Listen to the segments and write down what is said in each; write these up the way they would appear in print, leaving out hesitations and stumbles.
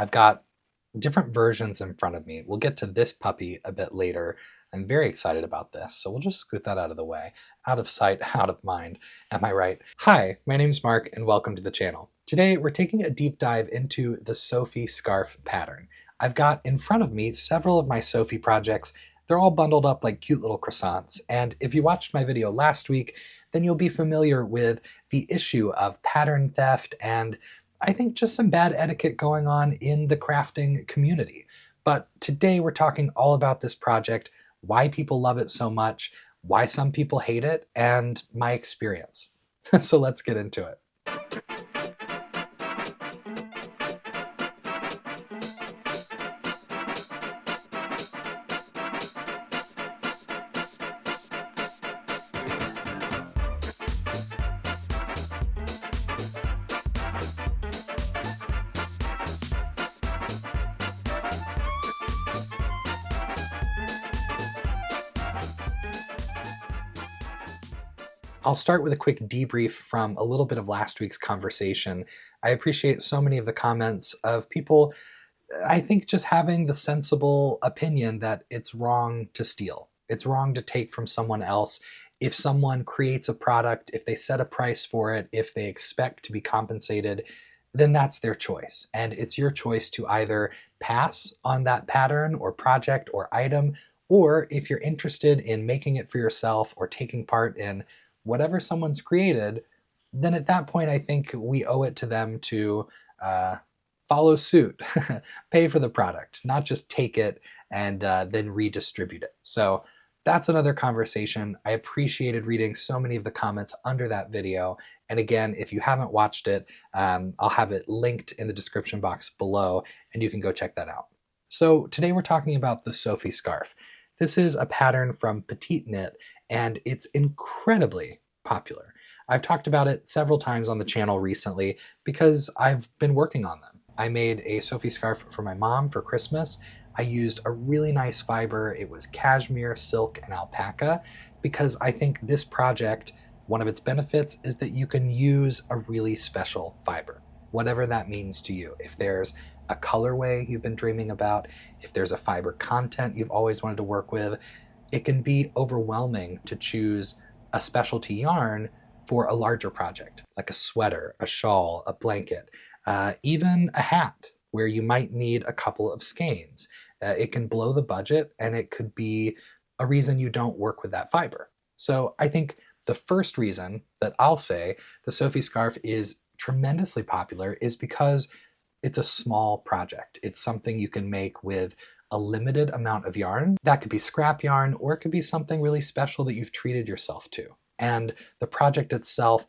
I've got different versions in front of me. We'll get to this puppy a bit later. I'm very excited about this, so we'll just scoot that out of the way. Out of sight, out of mind. Am I right? Hi, my name's Mark, and welcome to the channel. Today, we're taking a deep dive into the Sophie Scarf pattern. I've got in front of me several of my Sophie projects. They're all bundled up like cute little croissants, and if you watched my video last week, then you'll be familiar with the issue of pattern theft and I think just some bad etiquette going on in the crafting community. But today we're talking all about this project, why people love it so much, why some people hate it, and my experience. So let's get into it. I'll start with a quick debrief from a little bit of last week's conversation. I appreciate so many of the comments of people, I think, just having the sensible opinion that it's wrong to steal. It's wrong to take from someone else. If someone creates a product, if they set a price for it, if they expect to be compensated, then that's their choice. And it's your choice to either pass on that pattern or project or item, or if you're interested in making it for yourself or taking part in whatever someone's created, then at that point I think we owe it to them to follow suit, pay for the product, not just take it and then redistribute it. So that's another conversation. I appreciated reading so many of the comments under that video. And again, if you haven't watched it, I'll have it linked in the description box below and you can go check that out. So today we're talking about the Sophie Scarf. This is a pattern from PetiteKnit and it's incredibly popular. I've talked about it several times on the channel recently because I've been working on them. I made a Sophie scarf for my mom for Christmas. I used a really nice fiber. It was cashmere, silk, and alpaca because I think this project, one of its benefits is that you can use a really special fiber, whatever that means to you. If there's a colorway you've been dreaming about, if there's a fiber content you've always wanted to work with, it can be overwhelming to choose a specialty yarn for a larger project, like a sweater, a shawl, a blanket, even a hat where you might need a couple of skeins. It can blow the budget and it could be a reason you don't work with that fiber. So I think the first reason that I'll say the Sophie scarf is tremendously popular is because it's a small project. It's something you can make with a limited amount of yarn. That could be scrap yarn, or it could be something really special that you've treated yourself to. And the project itself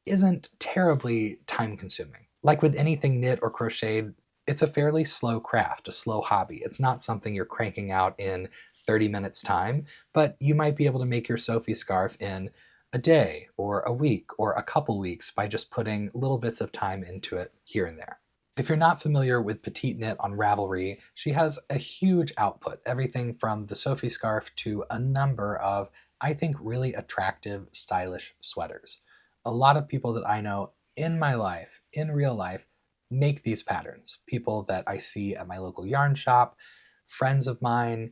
isn't terribly time consuming. Like with anything knit or crocheted, it's a fairly slow craft, a slow hobby. It's not something you're cranking out in 30 minutes time, but you might be able to make your Sophie scarf in a day or a week or a couple weeks by just putting little bits of time into it here and there. If you're not familiar with PetiteKnit on Ravelry, she has a huge output, everything from the Sophie scarf to a number of, I think, really attractive, stylish sweaters. A lot of people that I know in my life, in real life, make these patterns. People that I see at my local yarn shop, friends of mine,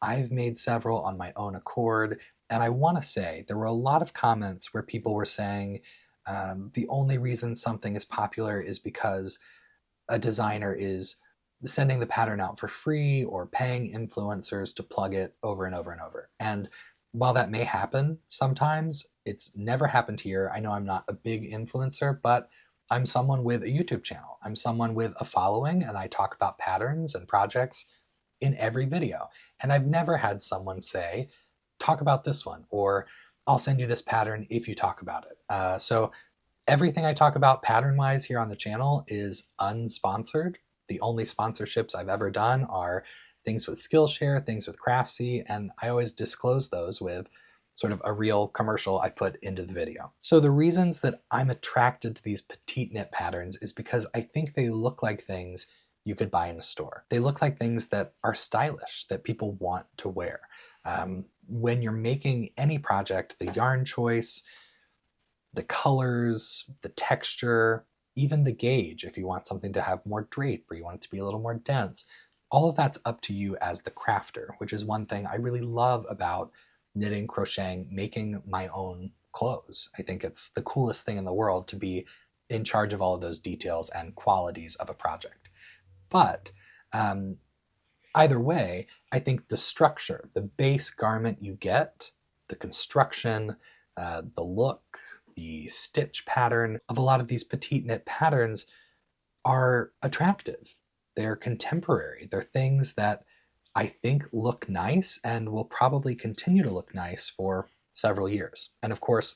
I've made several on my own accord, and I want to say there were a lot of comments where people were saying the only reason something is popular is because a designer is sending the pattern out for free or paying influencers to plug it over and over and over. And while that may happen sometimes, it's never happened here. I know I'm not a big influencer, but I'm someone with a YouTube channel. I'm someone with a following, and I talk about patterns and projects in every video. And I've never had someone say, talk about this one, or I'll send you this pattern if you talk about it. So everything I talk about pattern-wise here on the channel is unsponsored. The only sponsorships I've ever done are things with Skillshare, things with Craftsy, and I always disclose those with sort of a real commercial I put into the video. So the reasons that I'm attracted to these PetiteKnit patterns is because I think they look like things you could buy in a store. They look like things that are stylish, that people want to wear. When you're making any project, the yarn choice, the colors, the texture, even the gauge, if you want something to have more drape or you want it to be a little more dense, all of that's up to you as the crafter, which is one thing I really love about knitting, crocheting, making my own clothes. I think it's the coolest thing in the world to be in charge of all of those details and qualities of a project. But either way, I think the structure, the base garment you get, the construction, the look, the stitch pattern of a lot of these petite knit patterns are attractive. They're contemporary. They're things that I think look nice and will probably continue to look nice for several years. And of course,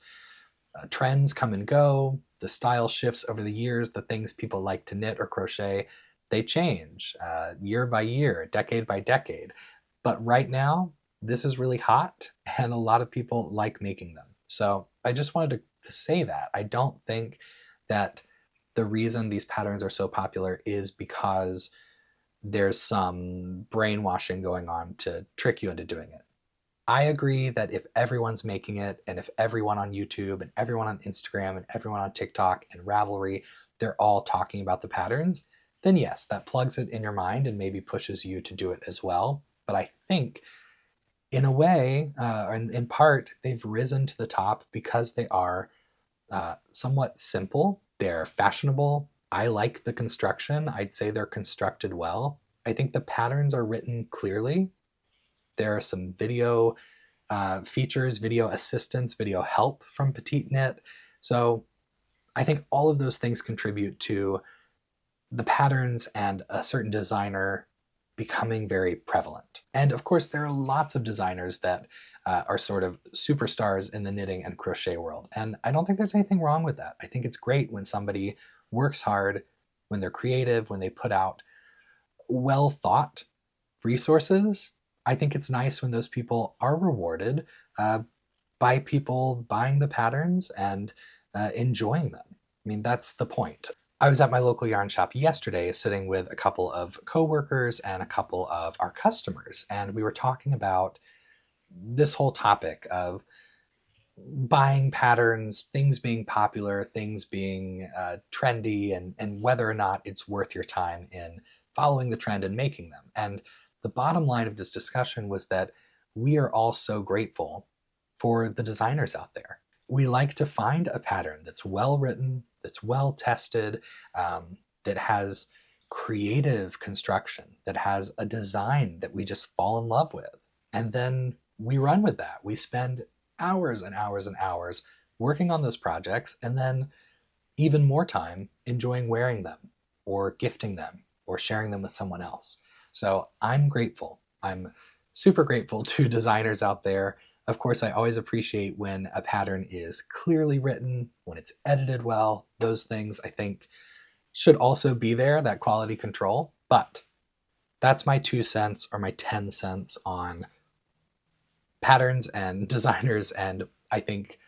trends come and go. The style shifts over the years. The things people like to knit or crochet, they change year by year, decade by decade. But right now, this is really hot and a lot of people like making them. So I just wanted to say that. I don't think that the reason these patterns are so popular is because there's some brainwashing going on to trick you into doing it. I agree that if everyone's making it, and if everyone on YouTube and everyone on Instagram and everyone on TikTok and Ravelry, they're all talking about the patterns, then yes, that plugs it in your mind and maybe pushes you to do it as well. But I think in a way, and in part, they've risen to the top because they are somewhat simple. They're fashionable. I like the construction. I'd say they're constructed well. I think the patterns are written clearly. There are some video features, video assistance, video help from PetiteKnit. So I think all of those things contribute to the patterns and a certain designer becoming very prevalent. And of course, there are lots of designers that are sort of superstars in the knitting and crochet world. And I don't think there's anything wrong with that. I think it's great when somebody works hard, when they're creative, when they put out well thought resources. I think it's nice when those people are rewarded by people buying the patterns and enjoying them. I mean, that's the point. I was at my local yarn shop yesterday sitting with a couple of coworkers and a couple of our customers, and we were talking about this whole topic of buying patterns, things being popular, things being trendy, and whether or not it's worth your time in following the trend and making them. And the bottom line of this discussion was that we are all so grateful for the designers out there. We like to find a pattern that's well written, that's well tested, that has creative construction, that has a design that we just fall in love with. And then we run with that. We spend hours and hours and hours working on those projects, and then even more time enjoying wearing them or gifting them or sharing them with someone else. So I'm grateful. I'm super grateful to designers out there. Of course, I always appreciate when a pattern is clearly written, when it's edited well. Those things I think should also be there, that quality control. But that's my 2 cents or my 10 cents on patterns and designers, and I think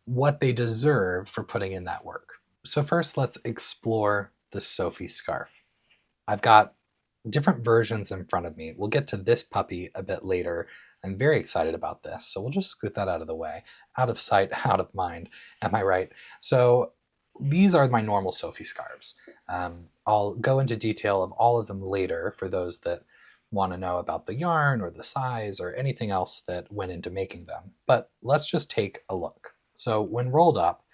what they deserve for putting in that work. So first, let's explore the Sophie Scarf. I've got different versions in front of me. We'll get to this puppy a bit later. I'm very excited about this, so we'll just scoot that out of the way. Out of sight, out of mind. Am I right? So these are my normal Sophie Scarves. I'll go into detail of all of them later for those that want to know about the yarn or the size or anything else that went into making them. But let's just take a look. So when rolled up,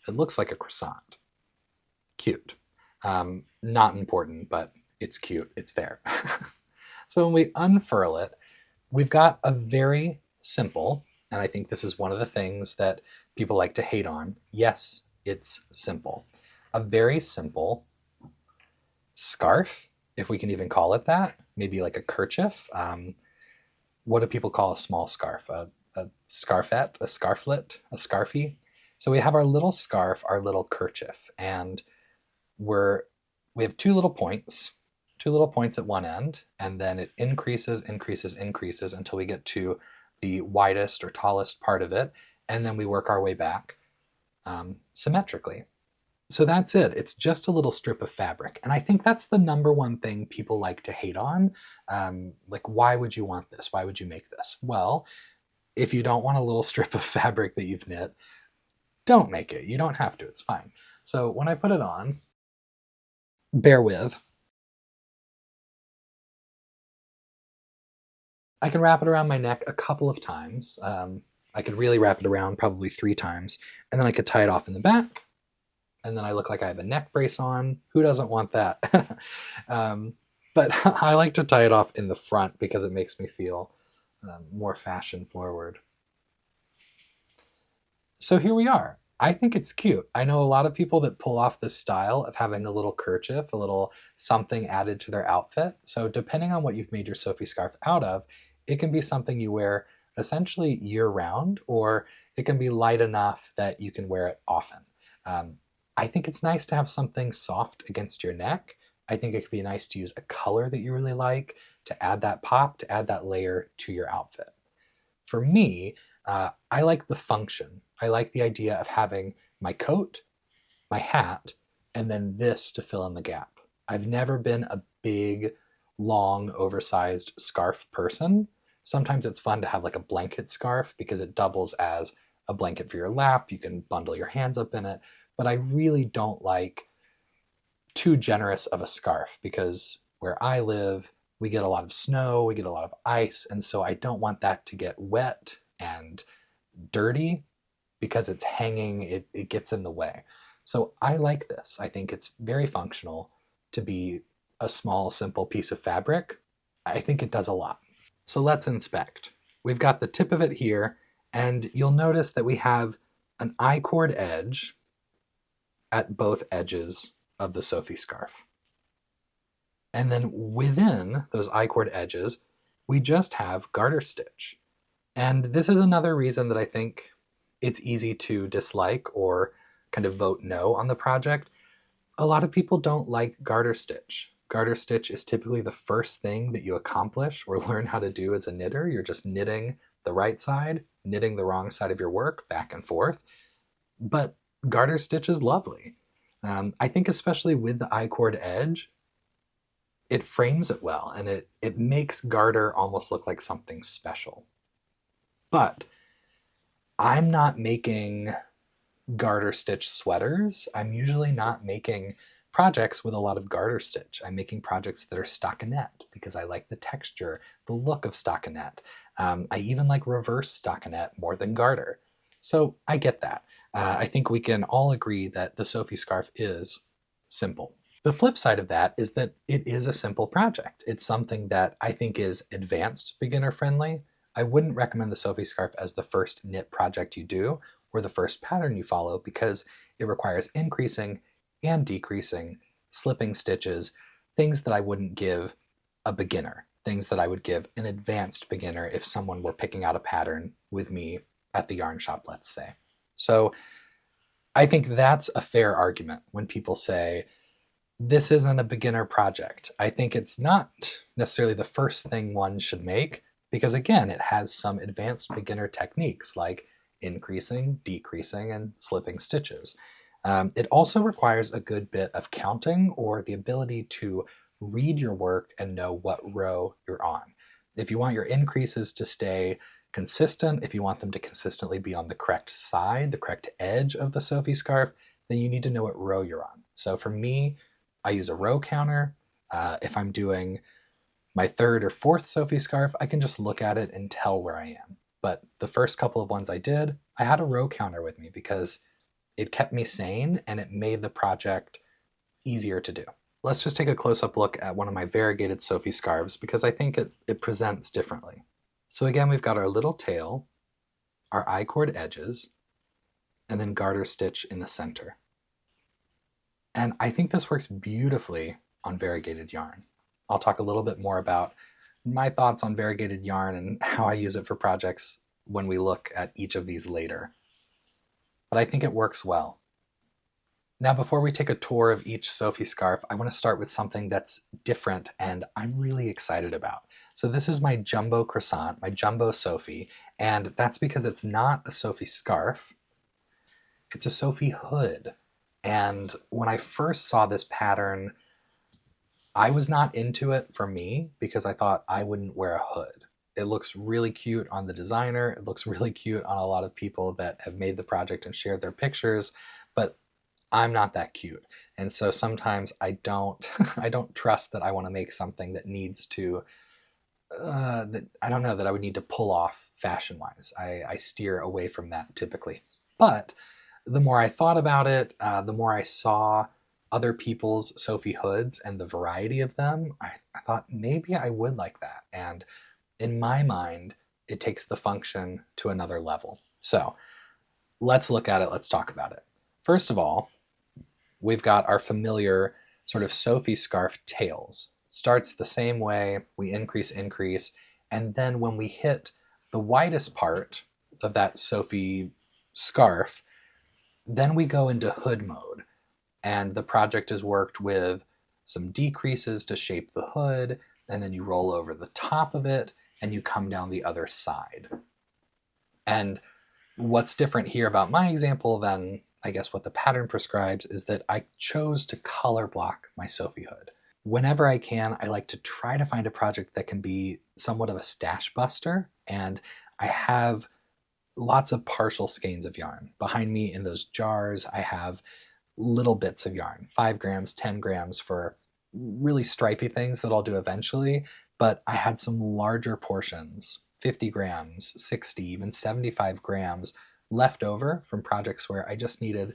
it looks like a croissant. Cute. Not important, but it's cute. It's there. So when we unfurl it, we've got a very simple, and I think this is one of the things that people like to hate on. Yes, it's simple. A very simple scarf, if we can even call it that. Maybe like a kerchief. What do people call a small scarf? A scarfette, a scarflet, a scarfie. So we have our little scarf, our little kerchief, and we have two little points at one end, and then it increases until we get to the widest or tallest part of it, and then we work our way back symmetrically. So that's it. It's just a little strip of fabric. And I think that's the number one thing people like to hate on. Like, why would you want this? Why would you make this? Well, if you don't want a little strip of fabric that you've knit, don't make it. You don't have to. It's fine. So when I put it on, bear with. I can wrap it around my neck a couple of times. I could really wrap it around probably 3 times, and then I could tie it off in the back, and then I look like I have a neck brace on. Who doesn't want that? But I like to tie it off in the front because it makes me feel more fashion forward. So here we are. I think it's cute. I know a lot of people that pull off this style of having a little kerchief, a little something added to their outfit. So depending on what you've made your Sophie scarf out of, it can be something you wear essentially year round, or it can be light enough that you can wear it often. I think it's nice to have something soft against your neck. I think it could be nice to use a color that you really like to add that pop, to add that layer to your outfit. For me, I like the function. I like the idea of having my coat, my hat, and then this to fill in the gap. I've never been a big, long, oversized scarf person. Sometimes it's fun to have like a blanket scarf because it doubles as a blanket for your lap. You can bundle your hands up in it. But I really don't like too generous of a scarf because where I live, we get a lot of snow, we get a lot of ice, and so I don't want that to get wet and dirty because it's hanging, it gets in the way. So I like this. I think it's very functional to be a small, simple piece of fabric. I think it does a lot. So let's inspect. We've got the tip of it here, and you'll notice that we have an I-cord edge at both edges of the Sophie scarf. And then within those I-cord edges, we just have garter stitch. And this is another reason that I think it's easy to dislike or kind of vote no on the project. A lot of people don't like garter stitch. Garter stitch is typically the first thing that you accomplish or learn how to do as a knitter. You're just knitting the right side, knitting the wrong side of your work back and forth. But garter stitch is lovely. I think especially with the I-cord edge, it frames it well, and it makes garter almost look like something special. But I'm not making garter stitch sweaters. I'm usually not making projects with a lot of garter stitch. I'm making projects that are stockinette because I like the texture, the look of stockinette. I even like reverse stockinette more than garter. So I get that. I think we can all agree that the Sophie scarf is simple. The flip side of that is that it is a simple project. It's something that I think is advanced beginner friendly. I wouldn't recommend the Sophie scarf as the first knit project you do or the first pattern you follow because it requires increasing and decreasing, slipping stitches, things that I wouldn't give a beginner, things that I would give an advanced beginner if someone were picking out a pattern with me at the yarn shop, let's say. So I think that's a fair argument when people say, this isn't a beginner project. I think it's not necessarily the first thing one should make because, again, it has some advanced beginner techniques like increasing, decreasing, and slipping stitches. It also requires a good bit of counting or the ability to read your work and know what row you're on. If you want your increases to stay consistent, if you want them to consistently be on the correct side, the correct edge of the Sophie scarf, then you need to know what row you're on. So for me, I use a row counter. If I'm doing my third or fourth Sophie scarf, I can just look at it and tell where I am. But the first couple of ones I did, I had a row counter with me because it kept me sane and it made the project easier to do. Let's just take a close-up look at one of my variegated Sophie scarves because I think it presents differently. So again, we've got our little tail, our I-cord edges, and then garter stitch in the center. And I think this works beautifully on variegated yarn. I'll talk a little bit more about my thoughts on variegated yarn and how I use it for projects when we look at each of these later. But I think it works well. Now, before we take a tour of each Sophie scarf, I want to start with something that's different and I'm really excited about. So this is my jumbo croissant, my jumbo Sophie, and that's because it's not a Sophie scarf, it's a Sophie Hood. And when I first saw this pattern, I was not into it for me because I thought I wouldn't wear a hood. It looks really cute on the designer, it looks really cute on a lot of people that have made the project and shared their pictures, but I'm not that cute. And so sometimes I don't I don't trust that I want to make something that needs to that I don't know that I would need to pull off fashion wise. I steer away from that typically. But the more I thought about it, the more I saw other people's Sophie Hoods and the variety of them, I thought maybe I would like that. And in my mind, it takes the function to another level. So let's look at it. Let's talk about it. First of all, we've got our familiar sort of Sophie Scarf tails. It starts the same way, we increase, and then when we hit the widest part of that Sophie scarf, then we go into hood mode. And the project is worked with some decreases to shape the hood, and then you roll over the top of it, and you come down the other side. And what's different here about my example than I guess what the pattern prescribes is that I chose to color block my Sophie Hood. Whenever I can, I like to try to find a project that can be somewhat of a stash buster, and I have lots of partial skeins of yarn. Behind me in those jars, I have little bits of yarn, 5 grams, 10 grams for really stripy things that I'll do eventually, but I had some larger portions, 50 grams, 60, even 75 grams left over from projects where I just needed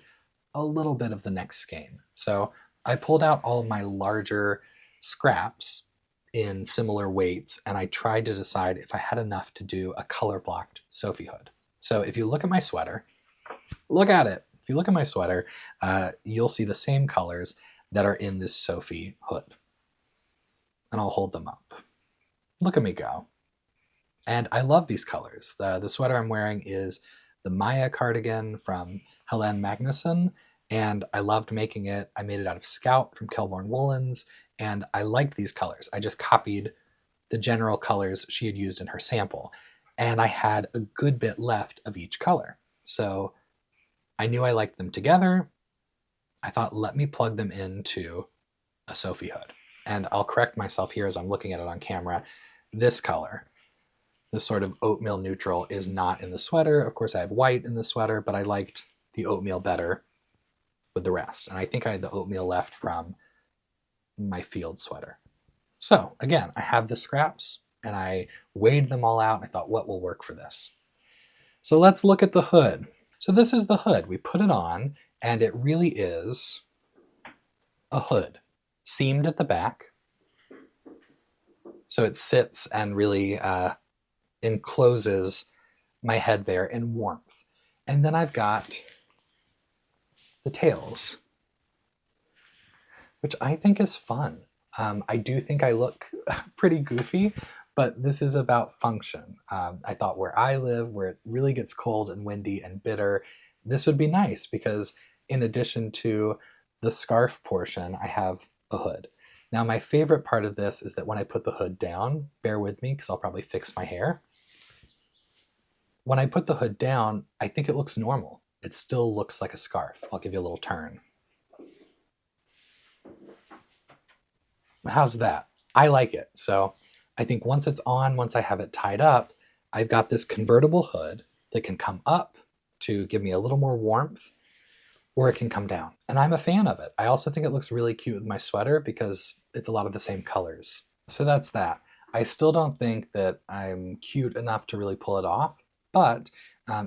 a little bit of the next skein. So I pulled out all of my larger scraps in similar weights, and I tried to decide if I had enough to do a color blocked Sophie Hood. So if you look at my sweater, look at it. If you look at my sweater, you'll see the same colors that are in this Sophie Hood. And I'll hold them up. Look at me go. And I love these colors. The sweater I'm wearing is the Maya cardigan from Helene Magnusson, and I loved making it. I made it out of Scout from Kelborn Woolens, and I liked these colors. I just copied the general colors she had used in her sample, and I had a good bit left of each color. So I knew I liked them together. I thought, let me plug them into a Sophie Hood. And I'll correct myself here as I'm looking at it on camera. This color, this sort of oatmeal neutral, is not in the sweater. Of course, I have white in the sweater, but I liked the oatmeal better with the rest. And I think I had the oatmeal left from my field sweater. So again, I have the scraps and I weighed them all out. And I thought, what will work for this? So let's look at the hood. So this is the hood. We put it on, and it really is a hood, seamed at the back. So it sits and really encloses my head there in warmth. And then I've got the tails, which I think is fun. I do think I look pretty goofy, but this is about function. I thought where I live, where it really gets cold and windy and bitter, this would be nice because in addition to the scarf portion, I have a hood. Now my favorite part of this is that when I put the hood down, bear with me because I'll probably fix my hair. When I put the hood down, I think it looks normal. It still looks like a scarf. I'll give you a little turn. How's that? I like it. So I think once it's on, once I have it tied up, I've got this convertible hood that can come up to give me a little more warmth, or it can come down. And I'm a fan of it. I also think it looks really cute with my sweater because it's a lot of the same colors. So that's that. I still don't think that I'm cute enough to really pull it off, but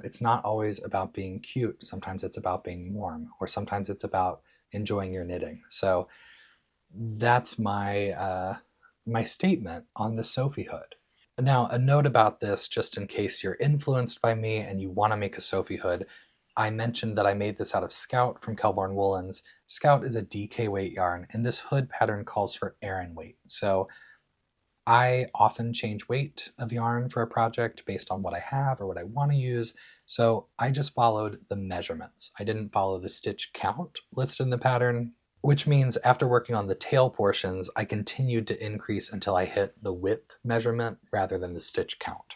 it's not always about being cute. Sometimes it's about being warm, or sometimes it's about enjoying your knitting. So that's my my statement on the Sophie Hood. Now, a note about this, just in case you're influenced by me and you want to make a Sophie Hood, I mentioned that I made this out of Scout from Kelborn Woolens. Scout is a DK weight yarn, and this hood pattern calls for Aran weight. So I often change weight of yarn for a project based on what I have or what I want to use. So I just followed the measurements. I didn't follow the stitch count listed in the pattern, which means after working on the tail portions, I continued to increase until I hit the width measurement rather than the stitch count.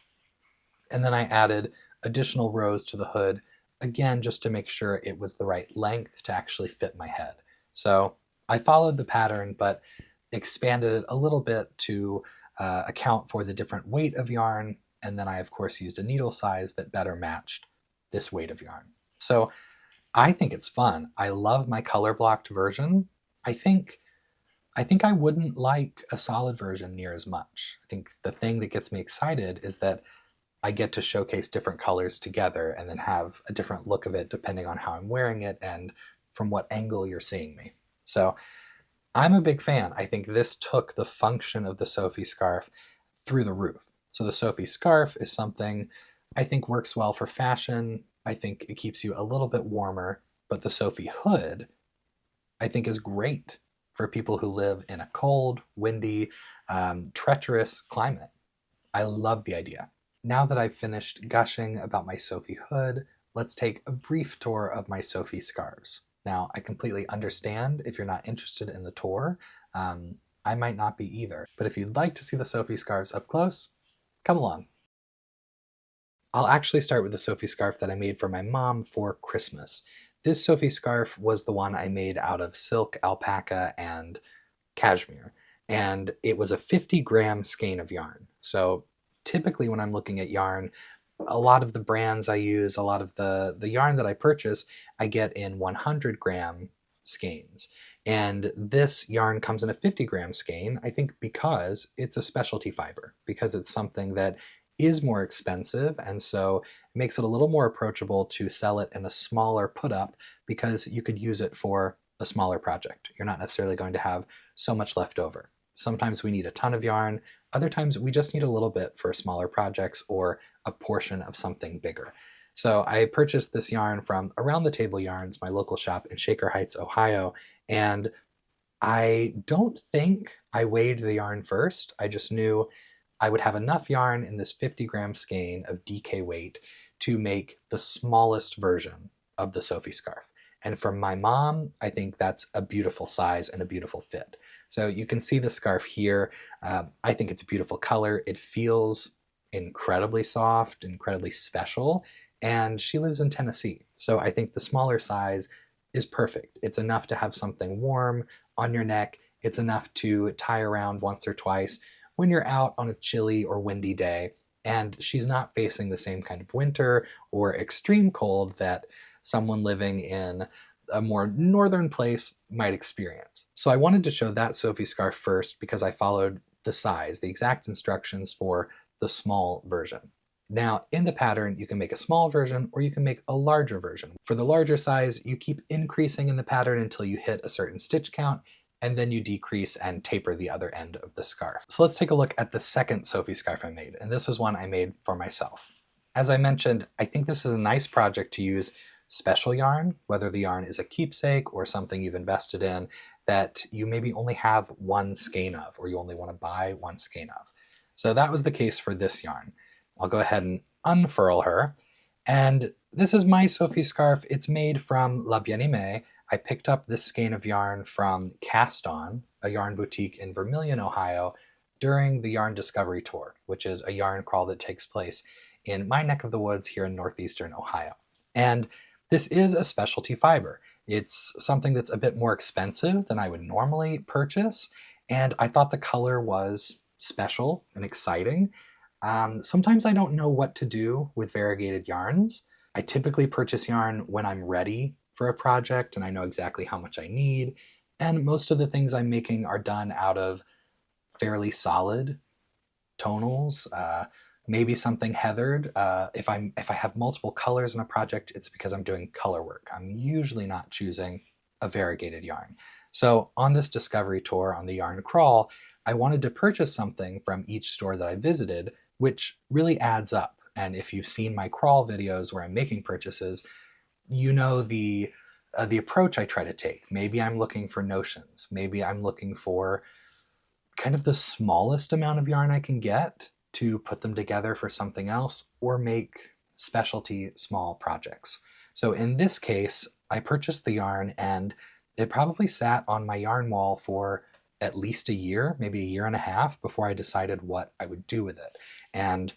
And then I added additional rows to the hood, again, just to make sure it was the right length to actually fit my head. So I followed the pattern, but expanded it a little bit to account for the different weight of yarn. And then I, of course, used a needle size that better matched this weight of yarn. So I think it's fun. I love my color blocked version. I think I think I wouldn't like a solid version near as much. I think the thing that gets me excited is that I get to showcase different colors together and then have a different look of it depending on how I'm wearing it and from what angle you're seeing me. So I'm a big fan. I think this took the function of the Sophie scarf through the roof. So the Sophie scarf is something I think works well for fashion. I think it keeps you a little bit warmer, but the Sophie hood I think is great for people who live in a cold, windy, treacherous climate. I love the idea. Now that I've finished gushing about my Sophie hood, let's take a brief tour of my Sophie scarves. Now, I completely understand if you're not interested in the tour. I might not be either, but if you'd like to see the Sophie scarves up close, come along. I'll actually start with the Sophie scarf that I made for my mom for Christmas. This Sophie scarf was the one I made out of silk, alpaca, and cashmere. And it was a 50-gram skein of yarn. So typically when I'm looking at yarn, a lot of the brands I use, a lot of the yarn that I purchase, I get in 100-gram skeins. And this yarn comes in a 50-gram skein, I think because it's a specialty fiber, because it's something that is more expensive, and so it makes it a little more approachable to sell it in a smaller put up because you could use it for a smaller project. You're not necessarily going to have so much left over. Sometimes we need a ton of yarn, other times we just need a little bit for smaller projects or a portion of something bigger. So I purchased this yarn from Around the Table Yarns, my local shop in Shaker Heights, Ohio, and I don't think I weighed the yarn first. I just knew I would have enough yarn in this 50-gram skein of DK weight to make the smallest version of the Sophie scarf. And for my mom, I think that's a beautiful size and a beautiful fit. So you can see the scarf here. I think it's a beautiful color. It feels incredibly soft, incredibly special, and she lives in Tennessee. So I think the smaller size is perfect. It's enough to have something warm on your neck. It's enough to tie around once or twice when you're out on a chilly or windy day, and she's not facing the same kind of winter or extreme cold that someone living in a more northern place might experience. So I wanted to show that Sophie scarf first because I followed the size, the exact instructions for the small version. Now, in the pattern, you can make a small version or you can make a larger version. For the larger size, you keep increasing in the pattern until you hit a certain stitch count, and then you decrease and taper the other end of the scarf. So let's take a look at the second Sophie scarf I made, and this was one I made for myself. As I mentioned, I think this is a nice project to use special yarn, whether the yarn is a keepsake or something you've invested in that you maybe only have one skein of, or you only want to buy one skein of. So that was the case for this yarn. I'll go ahead and unfurl her. And this is my Sophie scarf. It's made from La Bien-Aimée. I picked up this skein of yarn from Cast On, a yarn boutique in Vermilion, Ohio, during the Yarn Discovery Tour, which is a yarn crawl that takes place in my neck of the woods here in northeastern Ohio. And this is a specialty fiber. It's something that's a bit more expensive than I would normally purchase, and I thought the color was special and exciting. Sometimes I don't know what to do with variegated yarns. I typically purchase yarn when I'm ready for a project and I know exactly how much I need, and most of the things I'm making are done out of fairly solid tonals, maybe something heathered. If I have multiple colors in a project, it's because I'm doing color work. I'm usually not choosing a variegated yarn. So on this discovery tour on the yarn crawl, I wanted to purchase something from each store that I visited, which really adds up. And if you've seen my crawl videos where I'm making purchases, you know the approach I try to take. Maybe I'm looking for notions. Maybe I'm looking for kind of the smallest amount of yarn I can get to put them together for something else or make specialty small projects. So in this case, I purchased the yarn and it probably sat on my yarn wall for at least a year, maybe a year and a half before I decided what I would do with it. And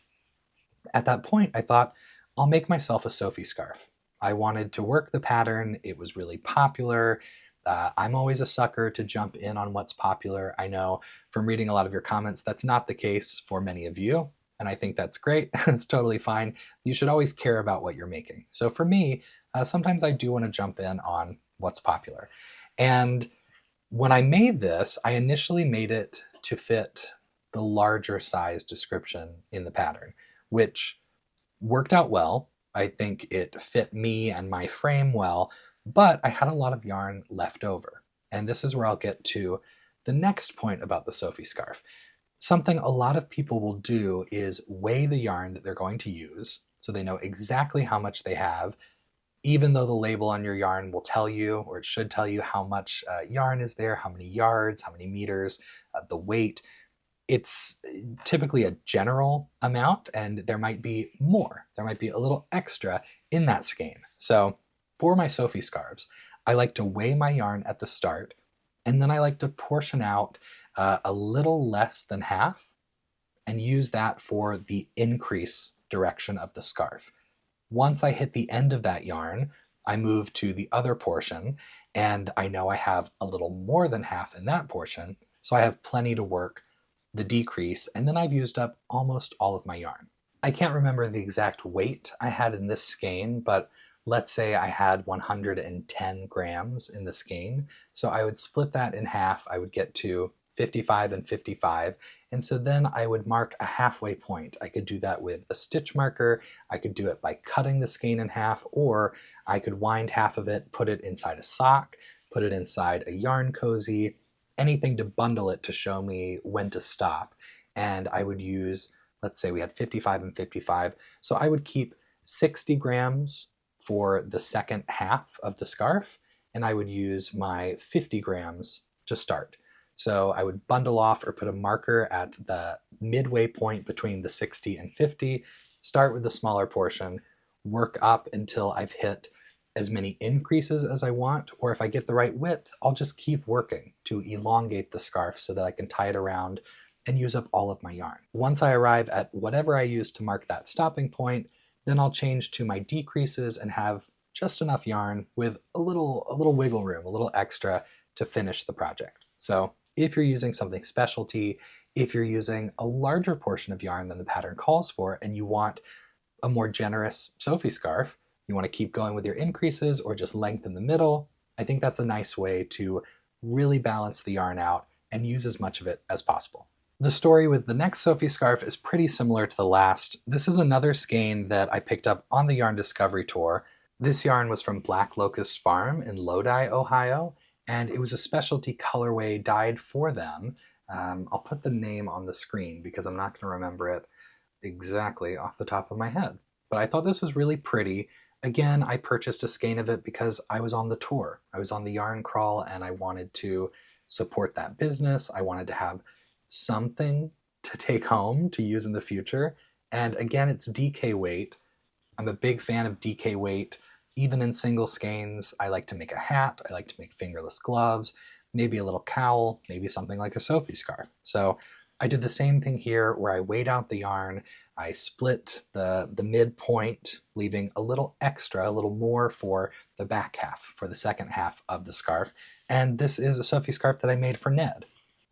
at that point, I thought, I'll make myself a Sophie scarf. I wanted to work the pattern. It was really popular. I'm always a sucker to jump in on what's popular. I know from reading a lot of your comments, that's not the case for many of you. and I think that's great. It's totally fine. You should always care about what you're making. So for me, sometimes I do want to jump in on what's popular. And when I made this, I initially made it to fit the larger size description in the pattern, which worked out well. I think it fit me and my frame well, but I had a lot of yarn left over. And this is where I'll get to the next point about the Sophie scarf. Something a lot of people will do is weigh the yarn that they're going to use so they know exactly how much they have, even though the label on your yarn will tell you, or it should tell you, how much yarn is there, how many yards, how many meters, the weight. It's typically a general amount, and there might be more. There might be a little extra in that skein. So for my Sophie scarves, I like to weigh my yarn at the start, and then I like to portion out a little less than half and use that for the increase direction of the scarf. Once I hit the end of that yarn, I move to the other portion, and I know I have a little more than half in that portion, so I have plenty to work the decrease, and then I've used up almost all of my yarn. I can't remember the exact weight I had in this skein, but let's say I had 110 grams in the skein, so I would split that in half. I would get to 55 and 55, and so then I would mark a halfway point. I could do that with a stitch marker, I could do it by cutting the skein in half, or I could wind half of it, put it inside a sock, put it inside a yarn cozy, anything to bundle it to show me when to stop. And I would use, let's say we had 55 and 55, so I would keep 60 grams for the second half of the scarf, and I would use my 50 grams to start. So I would bundle off or put a marker at the midway point between the 60 and 50, start with the smaller portion, work up until I've hit as many increases as I want, or if I get the right width, I'll just keep working to elongate the scarf so that I can tie it around and use up all of my yarn. Once I arrive at whatever I use to mark that stopping point, then I'll change to my decreases and have just enough yarn with a little wiggle room, a little extra to finish the project. So if you're using something specialty, if you're using a larger portion of yarn than the pattern calls for, and you want a more generous Sophie scarf, you want to keep going with your increases or just lengthen the middle, I think that's a nice way to really balance the yarn out and use as much of it as possible. The story with the next Sophie scarf is pretty similar to the last. This is another skein that I picked up on the Yarn Discovery Tour. This yarn was from Black Locust Farm in Lodi, Ohio, and it was a specialty colorway dyed for them. I'll put the name on the screen because I'm not going to remember it exactly off the top of my head. But I thought this was really pretty. Again, I purchased a skein of it because I was on the tour. I was on the yarn crawl and I wanted to support that business. I wanted to have something to take home to use in the future. And again, it's DK weight. I'm a big fan of DK weight. Even in single skeins, I like to make a hat, I like to make fingerless gloves, maybe a little cowl, maybe something like a Sophie scarf. So I did the same thing here where I weighed out the yarn, I split the midpoint, leaving a little extra, a little more for the back half, for the second half of the scarf. And this is a Sophie scarf that I made for Ned.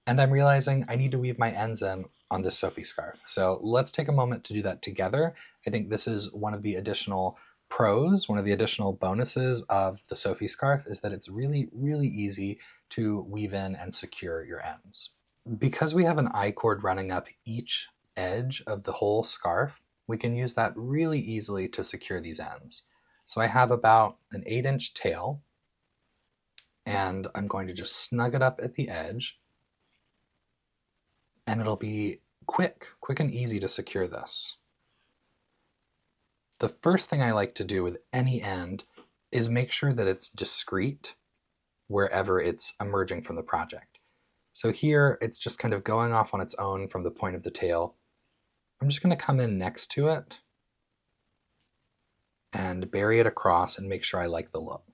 And I'm realizing I need to weave my ends in on this Sophie scarf. So let's take a moment to do that together. I think this is one of the additional pros, one of the additional bonuses of the Sophie scarf is that it's really, really easy to weave in and secure your ends. Because we have an I-cord running up each edge of the whole scarf, we can use that really easily to secure these ends. So I have about an 8-inch tail, and I'm going to just snug it up at the edge, and it'll be quick and easy to secure this. The first thing I like to do with any end is make sure that it's discreet wherever it's emerging from the project. So here it's just kind of going off on its own from the point of the tail. I'm just going to come in next to it and bury it across and make sure I like the look.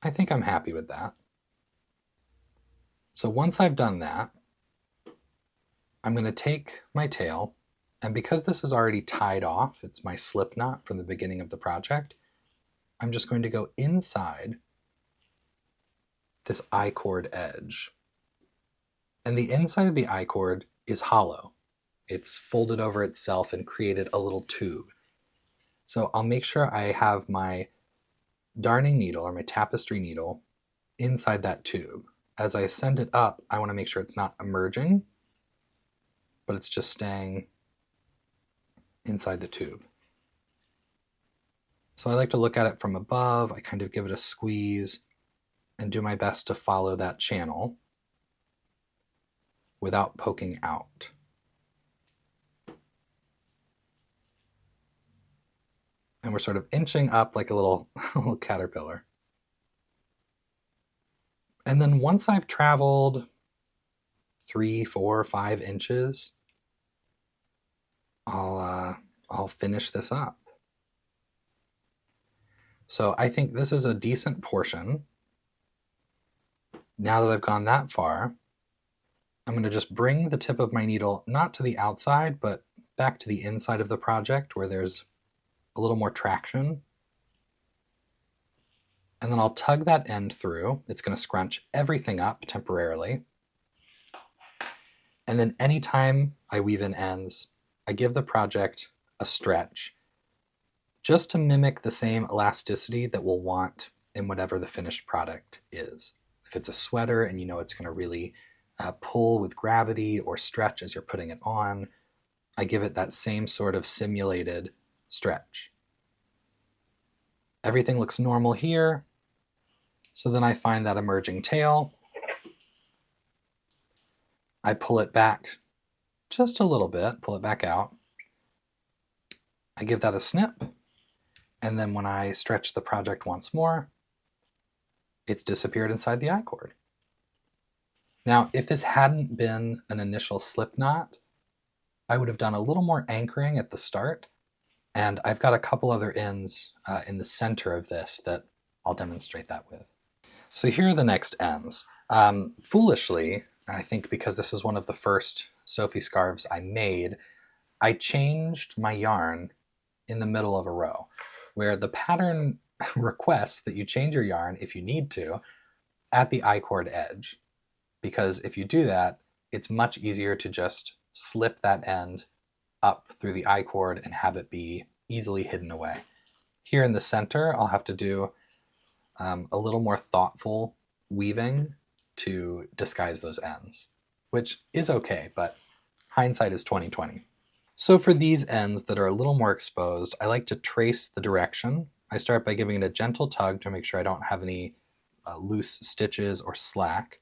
I think I'm happy with that. So once I've done that, I'm going to take my tail, and because this is already tied off, it's my slip knot from the beginning of the project, I'm just going to go inside this I-cord edge. And the inside of the I-cord is hollow. It's folded over itself and created a little tube. So I'll make sure I have my darning needle or my tapestry needle inside that tube. As I send it up, I want to make sure it's not emerging, but it's just staying inside the tube. So I like to look at it from above. I kind of give it a squeeze and do my best to follow that channel without poking out. And we're sort of inching up like a little caterpillar. And then once I've traveled 3, 4, 5 inches, I'll finish this up. So I think this is a decent portion. Now that I've gone that far, I'm going to just bring the tip of my needle not to the outside, but back to the inside of the project where there's a little more traction. And then I'll tug that end through. It's going to scrunch everything up temporarily. And then anytime I weave in ends, I give the project a stretch just to mimic the same elasticity that we'll want in whatever the finished product is. If it's a sweater and you know it's going to really pull with gravity or stretch as you're putting it on, I give it that same sort of simulated stretch. Everything looks normal here. So then I find that emerging tail. I pull it back just a little bit, pull it back out. I give that a snip. And then when I stretch the project once more, it's disappeared inside the I-cord. Now, if this hadn't been an initial slip knot, I would have done a little more anchoring at the start. And I've got a couple other ends in the center of this that I'll demonstrate that with. So here are the next ends. Foolishly, I think because this is one of the first Sophie scarves I made, I changed my yarn in the middle of a row, where the pattern requests that you change your yarn if you need to at the I-cord edge. Because if you do that, it's much easier to just slip that end up through the I-cord and have it be easily hidden away. Here in the center, I'll have to do a little more thoughtful weaving to disguise those ends, which is okay, but hindsight is 20/20. So for these ends that are a little more exposed, I like to trace the direction. I start by giving it a gentle tug to make sure I don't have any loose stitches or slack.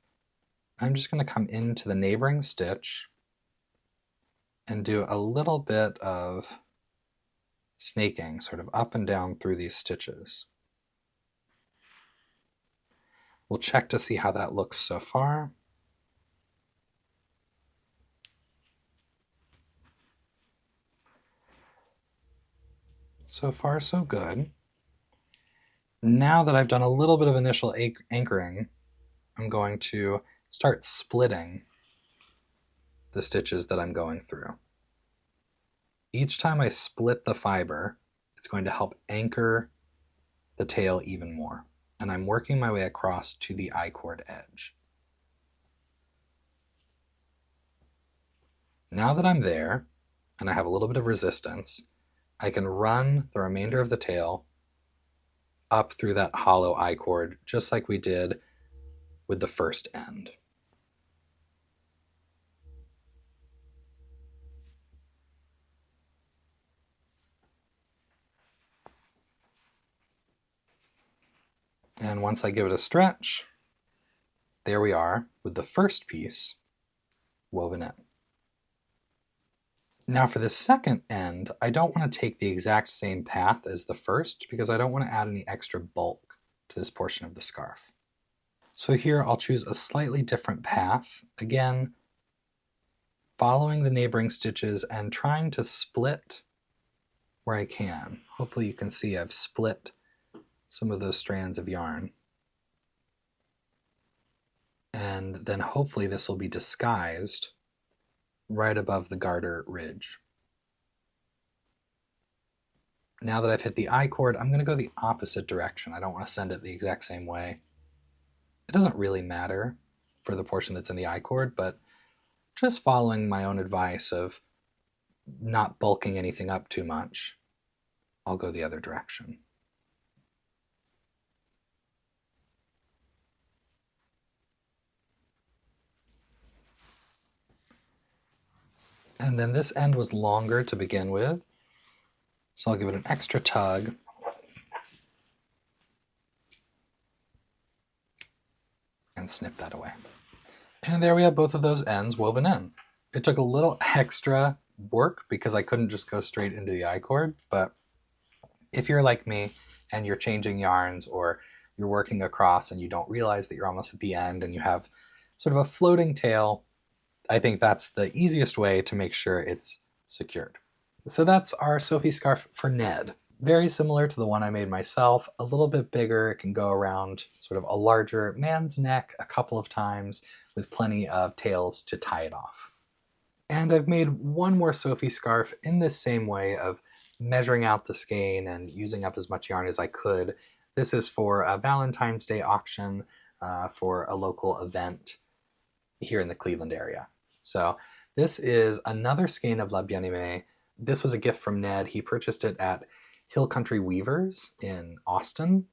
I'm just going to come into the neighboring stitch and do a little bit of snaking, sort of up and down through these stitches. We'll check to see how that looks so far. So far, so good. Now that I've done a little bit of initial anchoring, I'm going to start splitting the stitches that I'm going through. Each time I split the fiber, it's going to help anchor the tail even more. And I'm working my way across to the I-cord edge. Now that I'm there, and I have a little bit of resistance, I can run the remainder of the tail up through that hollow I-cord, just like we did with the first end. And once I give it a stretch, there we are with the first piece woven in. Now for the second end, I don't want to take the exact same path as the first because I don't want to add any extra bulk to this portion of the scarf. So here I'll choose a slightly different path, again, following the neighboring stitches and trying to split where I can. Hopefully you can see I've split some of those strands of yarn. And then hopefully this will be disguised right above the garter ridge. Now that I've hit the I-cord, I'm going to go the opposite direction. I don't want to send it the exact same way. It doesn't really matter for the portion that's in the I-cord, but just following my own advice of not bulking anything up too much, I'll go the other direction. And then this end was longer to begin with, so I'll give it an extra tug. And snip that away. And there we have both of those ends woven in. It took a little extra work because I couldn't just go straight into the I-cord, but if you're like me and you're changing yarns or you're working across and you don't realize that you're almost at the end and you have sort of a floating tail, I think that's the easiest way to make sure it's secured. So that's our Sophie scarf for Ned. Very similar to the one I made myself, a little bit bigger. It can go around sort of a larger man's neck a couple of times with plenty of tails to tie it off. And I've made one more Sophie scarf in this same way of measuring out the skein and using up as much yarn as I could. This is for a Valentine's Day auction for a local event here in the Cleveland area. So this is another skein of La Bien-Aimée. This was a gift from Ned. He purchased it at Hill Country Weavers in Austin.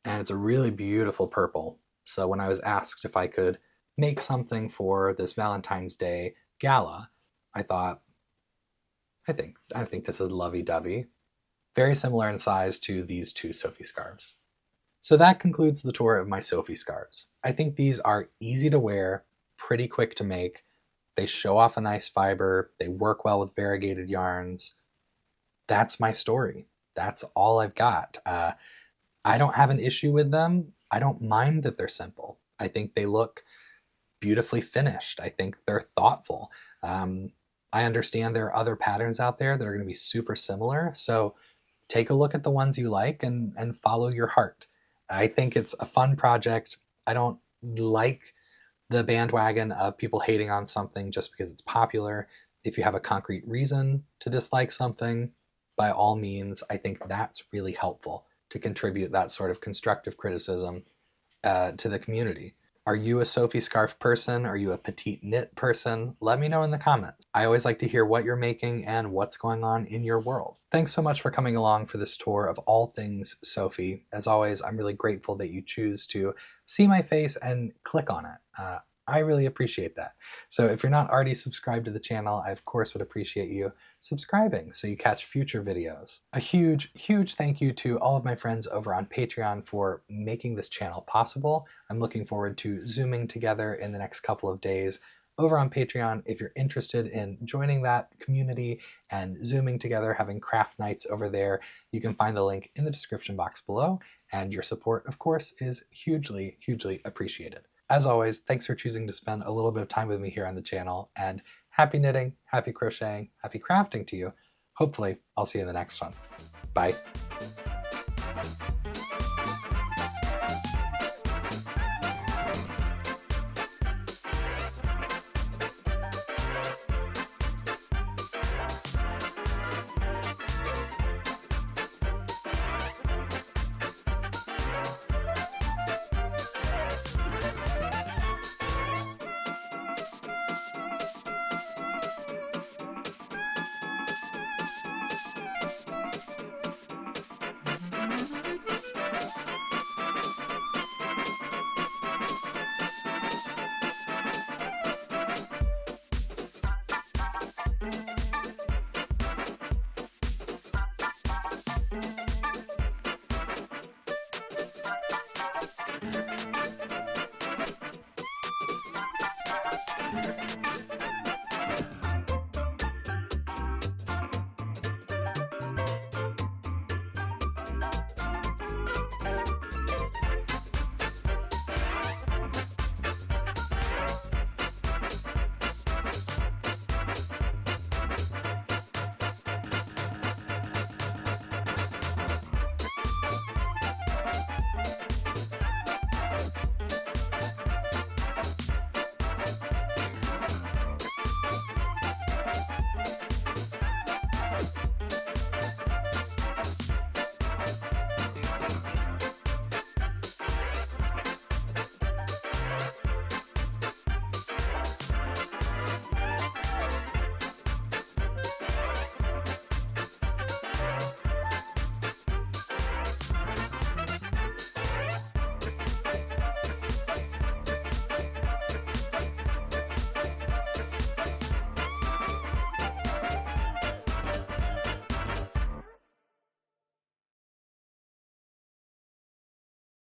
And it's a really beautiful purple. So when I was asked if I could make something for this Valentine's Day gala, I thought, I think this is lovey-dovey. Very similar in size to these two Sophie scarves. So that concludes the tour of my Sophie scarves. I think these are easy to wear, pretty quick to make. They show off a nice fiber. They work well with variegated yarns. That's my story. That's all I've got. I don't have an issue with them. I don't mind that they're simple. I think they look beautifully finished. I think they're thoughtful. I understand there are other patterns out there that are going to be super similar. So take a look at the ones you like and follow your heart. I think it's a fun project. I don't like the bandwagon of people hating on something just because it's popular. If you have a concrete reason to dislike something, by all means, I think that's really helpful to contribute that sort of constructive criticism to the community. Are you a Sophie scarf person? Are you a PetiteKnit person? Let me know in the comments. I always like to hear what you're making and what's going on in your world. Thanks so much for coming along for this tour of all things Sophie. As always, I'm really grateful that you choose to see my face and click on it. I really appreciate that. So if you're not already subscribed to the channel, I of course would appreciate you subscribing so you catch future videos. A huge, huge thank you to all of my friends over on Patreon for making this channel possible. I'm looking forward to Zooming together in the next couple of days over on Patreon. If you're interested in joining that community and Zooming together, having craft nights over there, you can find the link in the description box below, and your support, of course, is hugely, hugely appreciated. As always, thanks for choosing to spend a little bit of time with me here on the channel, and happy knitting, happy crocheting, happy crafting to you. Hopefully, I'll see you in the next one. Bye.